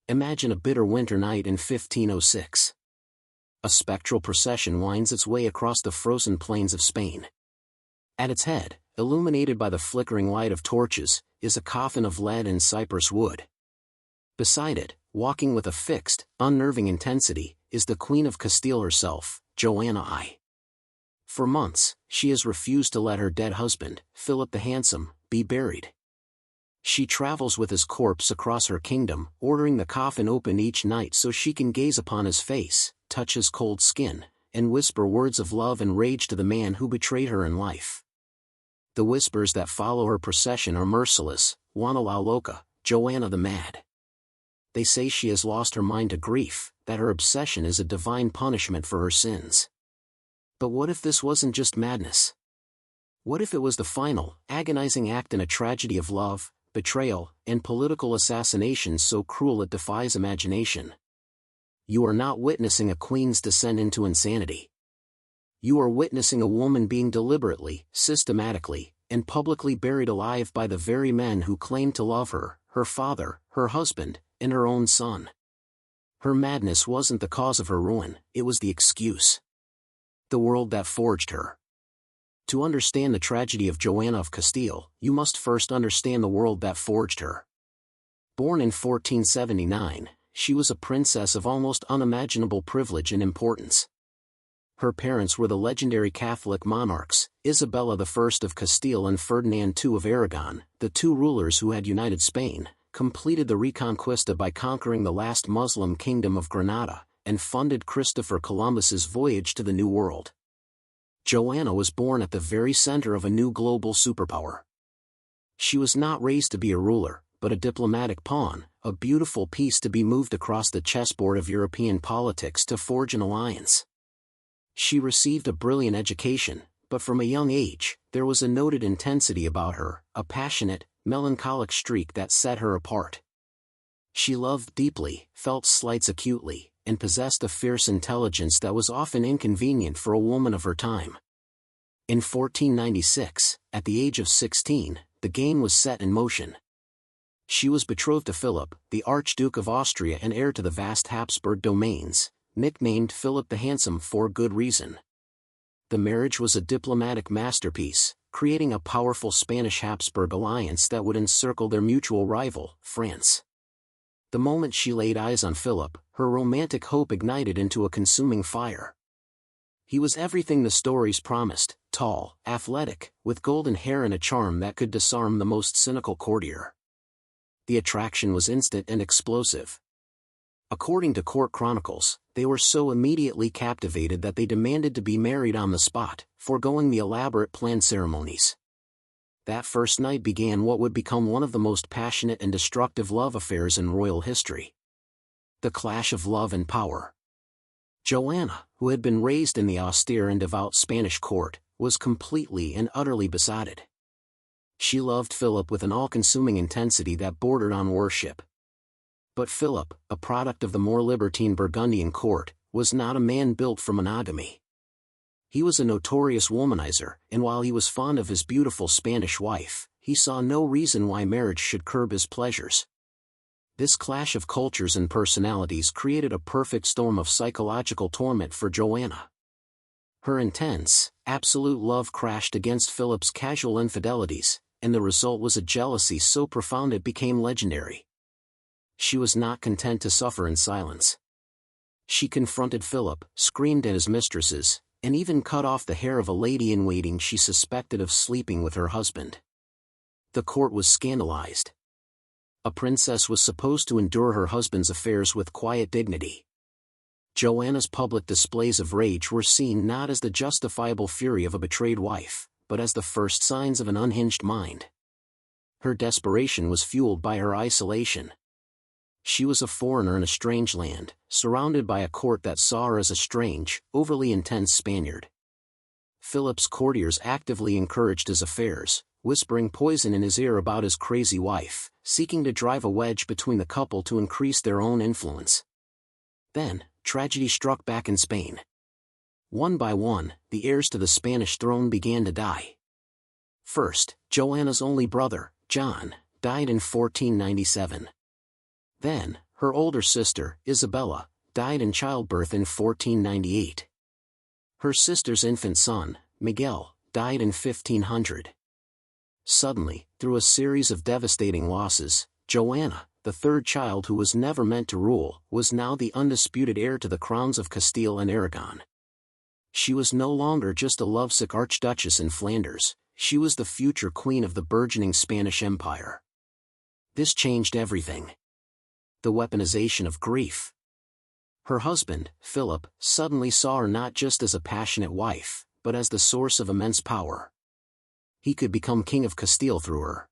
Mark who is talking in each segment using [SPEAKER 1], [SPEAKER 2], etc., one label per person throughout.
[SPEAKER 1] Imagine a bitter winter night in 1506. A spectral procession winds its way across the frozen plains of Spain. At its head, illuminated by the flickering light of torches, is a coffin of lead and cypress wood. Beside it, walking with a fixed, unnerving intensity, is the Queen of Castile herself, Joanna I. For months, she has refused to let her dead husband, Philip the Handsome, be buried. She travels with his corpse across her kingdom, ordering the coffin open each night so she can gaze upon his face, touch his cold skin, and whisper words of love and rage to the man who betrayed her in life. The whispers that follow her procession are merciless: Juana la Loca, Joanna the Mad. They say she has lost her mind to grief, that her obsession is a divine punishment for her sins. But what if this wasn't just madness? What if it was the final, agonizing act in a tragedy of love, betrayal, and political assassination so cruel it defies imagination? You are not witnessing a queen's descent into insanity. You are witnessing a woman being deliberately, systematically, and publicly buried alive by the very men who claimed to love her, her father, her husband, and her own son. Her madness wasn't the cause of her ruin, it was the excuse. The world that forged her. To understand the tragedy of Joanna of Castile, you must first understand the world that forged her. Born in 1479, she was a princess of almost unimaginable privilege and importance. Her parents were the legendary Catholic monarchs, Isabella I of Castile and Ferdinand II of Aragon, the two rulers who had united Spain, completed the Reconquista by conquering the last Muslim kingdom of Granada, and funded Christopher Columbus's voyage to the New World. Joanna was born at the very center of a new global superpower. She was not raised to be a ruler, but a diplomatic pawn, a beautiful piece to be moved across the chessboard of European politics to forge an alliance. She received a brilliant education, but from a young age, there was a noted intensity about her, a passionate, melancholic streak that set her apart. She loved deeply, felt slights acutely, and possessed a fierce intelligence that was often inconvenient for a woman of her time. In 1496, at the age of 16, the game was set in motion. She was betrothed to Philip, the Archduke of Austria and heir to the vast Habsburg domains, nicknamed Philip the Handsome for good reason. The marriage was a diplomatic masterpiece, creating a powerful Spanish-Habsburg alliance that would encircle their mutual rival, France. The moment she laid eyes on Philip, her romantic hope ignited into a consuming fire. He was everything the stories promised: tall, athletic, with golden hair and a charm that could disarm the most cynical courtier. The attraction was instant and explosive. According to court chronicles, they were so immediately captivated that they demanded to be married on the spot, foregoing the elaborate planned ceremonies. That first night began what would become one of the most passionate and destructive love affairs in royal history. The clash of love and power. Joanna, who had been raised in the austere and devout Spanish court, was completely and utterly besotted. She loved Philip with an all-consuming intensity that bordered on worship. But Philip, a product of the more libertine Burgundian court, was not a man built for monogamy. He was a notorious womanizer, and while he was fond of his beautiful Spanish wife, he saw no reason why marriage should curb his pleasures. This clash of cultures and personalities created a perfect storm of psychological torment for Joanna. Her intense, absolute love crashed against Philip's casual infidelities, and the result was a jealousy so profound it became legendary. She was not content to suffer in silence. She confronted Philip, screamed at his mistresses, and even cut off the hair of a lady-in-waiting she suspected of sleeping with her husband. The court was scandalized. A princess was supposed to endure her husband's affairs with quiet dignity. Joanna's public displays of rage were seen not as the justifiable fury of a betrayed wife, but as the first signs of an unhinged mind. Her desperation was fueled by her isolation. She was a foreigner in a strange land, surrounded by a court that saw her as a strange, overly intense Spaniard. Philip's courtiers actively encouraged his affairs, whispering poison in his ear about his crazy wife, seeking to drive a wedge between the couple to increase their own influence. Then, tragedy struck back in Spain. One by one, the heirs to the Spanish throne began to die. First, Joanna's only brother, John, died in 1497. Then, her older sister, Isabella, died in childbirth in 1498. Her sister's infant son, Miguel, died in 1500. Suddenly, through a series of devastating losses, Joanna, the third child who was never meant to rule, was now the undisputed heir to the crowns of Castile and Aragon. She was no longer just a lovesick archduchess in Flanders, she was the future queen of the burgeoning Spanish Empire. This changed everything. The weaponization of grief. Her husband, Philip, suddenly saw her not just as a passionate wife, but as the source of immense power. He could become King of Castile through her.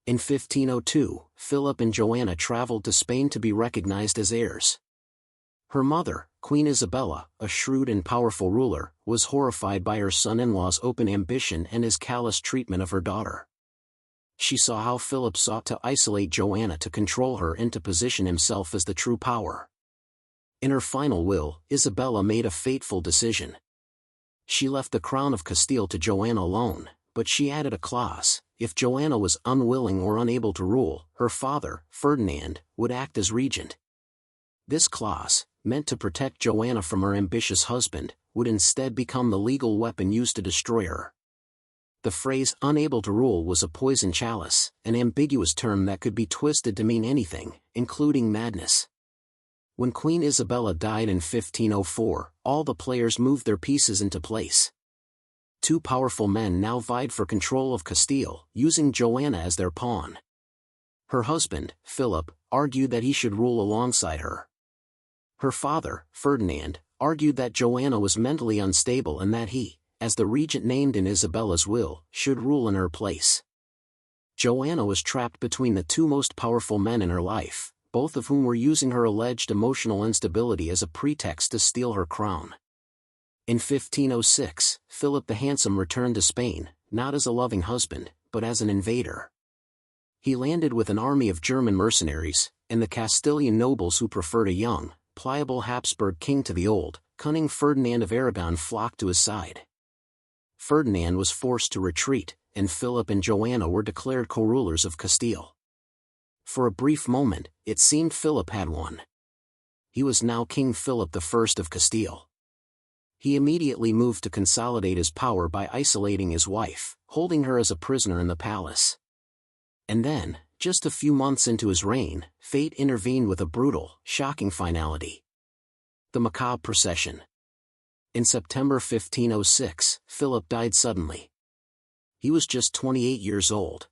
[SPEAKER 1] In 1502, Philip and Joanna traveled to Spain to be recognized as heirs. Her mother, Queen Isabella, a shrewd and powerful ruler, was horrified by her son-in-law's open ambition and his callous treatment of her daughter. She saw how Philip sought to isolate Joanna to control her and to position himself as the true power. In her final will, Isabella made a fateful decision. She left the crown of Castile to Joanna alone, but she added a clause: if Joanna was unwilling or unable to rule, her father, Ferdinand, would act as regent. This clause, meant to protect Joanna from her ambitious husband, would instead become the legal weapon used to destroy her. The phrase "unable to rule" was a poison chalice, an ambiguous term that could be twisted to mean anything, including madness. When Queen Isabella died in 1504, all the players moved their pieces into place. Two powerful men now vied for control of Castile, using Joanna as their pawn. Her husband, Philip, argued that he should rule alongside her. Her father, Ferdinand, argued that Joanna was mentally unstable and that he, as the regent named in Isabella's will, should rule in her place. Joanna was trapped between the two most powerful men in her life, both of whom were using her alleged emotional instability as a pretext to steal her crown. In 1506, Philip the Handsome returned to Spain, not as a loving husband, but as an invader. He landed with an army of German mercenaries, and the Castilian nobles who preferred a young, pliable Habsburg king to the old, cunning Ferdinand of Aragon flocked to his side. Ferdinand was forced to retreat, and Philip and Joanna were declared co-rulers of Castile. For a brief moment, it seemed Philip had won. He was now King Philip I of Castile. He immediately moved to consolidate his power by isolating his wife, holding her as a prisoner in the palace. And then, just a few months into his reign, fate intervened with a brutal, shocking finality. The macabre procession. In September 1506, Philip died suddenly. He was just 28 years old.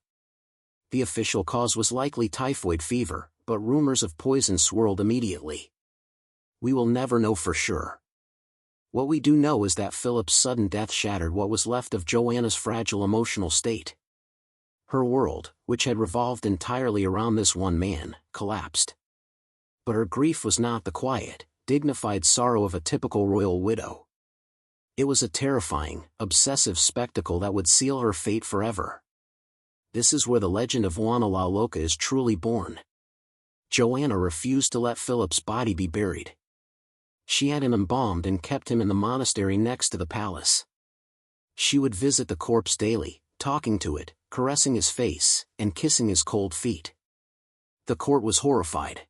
[SPEAKER 1] The official cause was likely typhoid fever, but rumors of poison swirled immediately. We will never know for sure. What we do know is that Philip's sudden death shattered what was left of Joanna's fragile emotional state. Her world, which had revolved entirely around this one man, collapsed. But her grief was not the quiet, dignified sorrow of a typical royal widow. It was a terrifying, obsessive spectacle that would seal her fate forever. This is where the legend of Juana la Loca is truly born. Joanna refused to let Philip's body be buried. She had him embalmed and kept him in the monastery next to the palace. She would visit the corpse daily, talking to it, caressing his face, and kissing his cold feet. The court was horrified.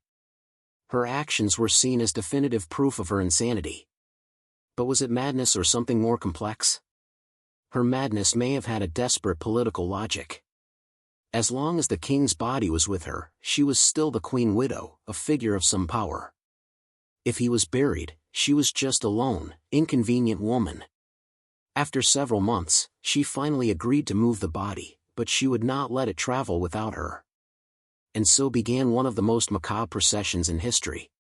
[SPEAKER 1] Her actions were seen as definitive proof of her insanity. But was it madness or something more complex? Her madness may have had a desperate political logic. As long as the king's body was with her, she was still the queen widow, a figure of some power. If he was buried, she was just a lone, inconvenient woman. After several months, she finally agreed to move the body, but she would not let it travel without her. And so began one of the most macabre processions in history.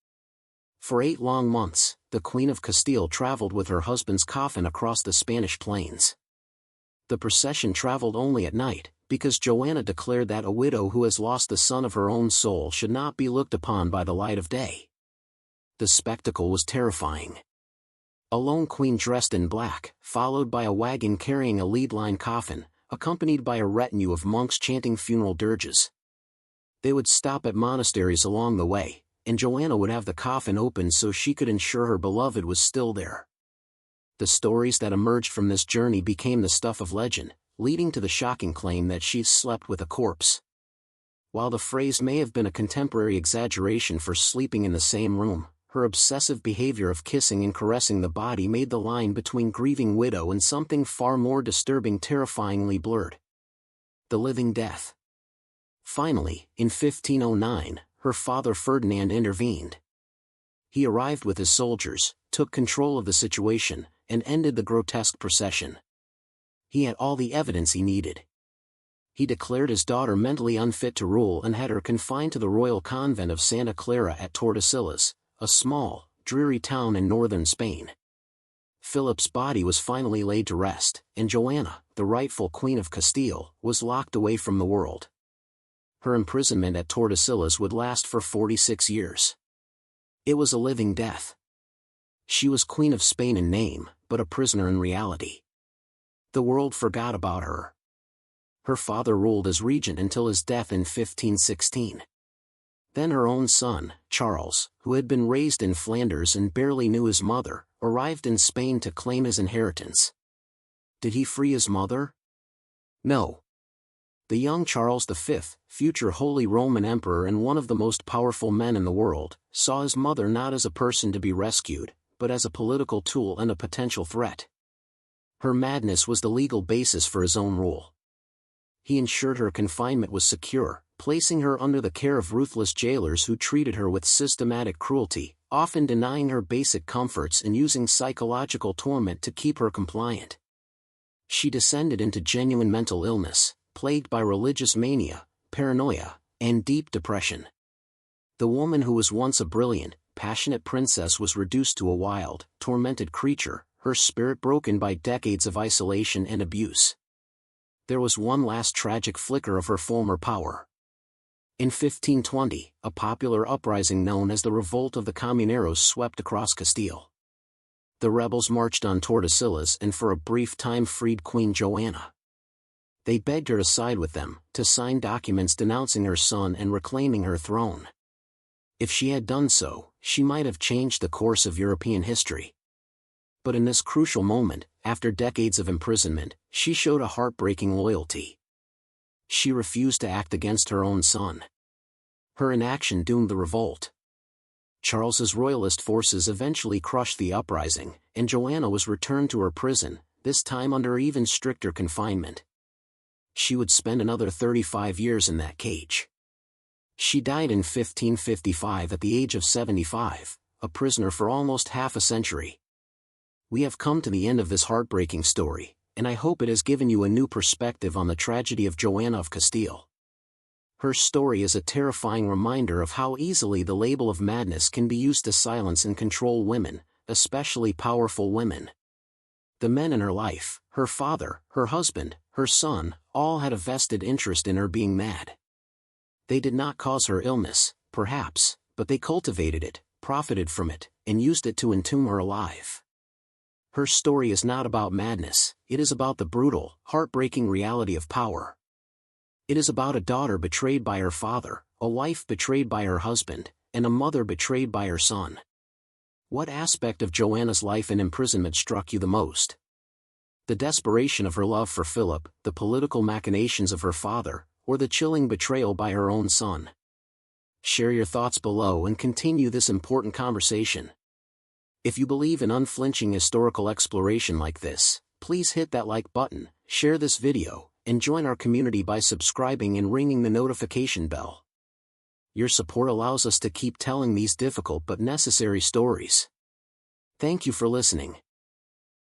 [SPEAKER 1] For 8 long months, the Queen of Castile traveled with her husband's coffin across the Spanish plains. The procession traveled only at night, because Joanna declared that a widow who has lost the son of her own soul should not be looked upon by the light of day. The spectacle was terrifying. A lone queen dressed in black, followed by a wagon carrying a lead-line coffin, accompanied by a retinue of monks chanting funeral dirges. They would stop at monasteries along the way, and Joanna would have the coffin opened so she could ensure her beloved was still there. The stories that emerged from this journey became the stuff of legend, leading to the shocking claim that she slept with a corpse. While the phrase may have been a contemporary exaggeration for sleeping in the same room, her obsessive behavior of kissing and caressing the body made the line between grieving widow and something far more disturbing terrifyingly blurred. The living death. Finally, in 1509, her father Ferdinand intervened. He arrived with his soldiers, took control of the situation, and ended the grotesque procession. He had all the evidence he needed. He declared his daughter mentally unfit to rule and had her confined to the royal convent of Santa Clara at Tordesillas, a small, dreary town in northern Spain. Philip's body was finally laid to rest, and Joanna, the rightful Queen of Castile, was locked away from the world. Her imprisonment at Tordesillas would last for 46 years. It was a living death. She was Queen of Spain in name, but a prisoner in reality. The world forgot about her. Her father ruled as regent until his death in 1516. Then her own son, Charles, who had been raised in Flanders and barely knew his mother, arrived in Spain to claim his inheritance. Did he free his mother? No. The young Charles V, future Holy Roman Emperor and one of the most powerful men in the world, saw his mother not as a person to be rescued, but as a political tool and a potential threat. Her madness was the legal basis for his own rule. He ensured her confinement was secure, placing her under the care of ruthless jailers who treated her with systematic cruelty, often denying her basic comforts and using psychological torment to keep her compliant. She descended into genuine mental illness, plagued by religious mania, paranoia, and deep depression. The woman who was once a brilliant, passionate princess was reduced to a wild, tormented creature, her spirit broken by decades of isolation and abuse. There was one last tragic flicker of her former power. In 1520, a popular uprising known as the Revolt of the Comuneros swept across Castile. The rebels marched on Tordesillas and for a brief time freed Queen Joanna. They begged her to side with them, to sign documents denouncing her son and reclaiming her throne. If she had done so, she might have changed the course of European history. But in this crucial moment, after decades of imprisonment, she showed a heartbreaking loyalty. She refused to act against her own son. Her inaction doomed the revolt. Charles's royalist forces eventually crushed the uprising, and Joanna was returned to her prison, this time under even stricter confinement. She would spend another 35 years in that cage. She died in 1555 at the age of 75, a prisoner for almost half a century. We have come to the end of this heartbreaking story, and I hope it has given you a new perspective on the tragedy of Joanna of Castile. Her story is a terrifying reminder of how easily the label of madness can be used to silence and control women, especially powerful women. The men in her life, her father, her husband, her son, all had a vested interest in her being mad. They did not cause her illness, perhaps, but they cultivated it, profited from it, and used it to entomb her alive. Her story is not about madness, it is about the brutal, heartbreaking reality of power. It is about a daughter betrayed by her father, a wife betrayed by her husband, and a mother betrayed by her son. What aspect of Joanna's life and imprisonment struck you the most? The desperation of her love for Philip, the political machinations of her father, or the chilling betrayal by her own son? Share your thoughts below and continue this important conversation. If you believe in unflinching historical exploration like this, please hit that like button, share this video, and join our community by subscribing and ringing the notification bell. Your support allows us to keep telling these difficult but necessary stories. Thank you for listening.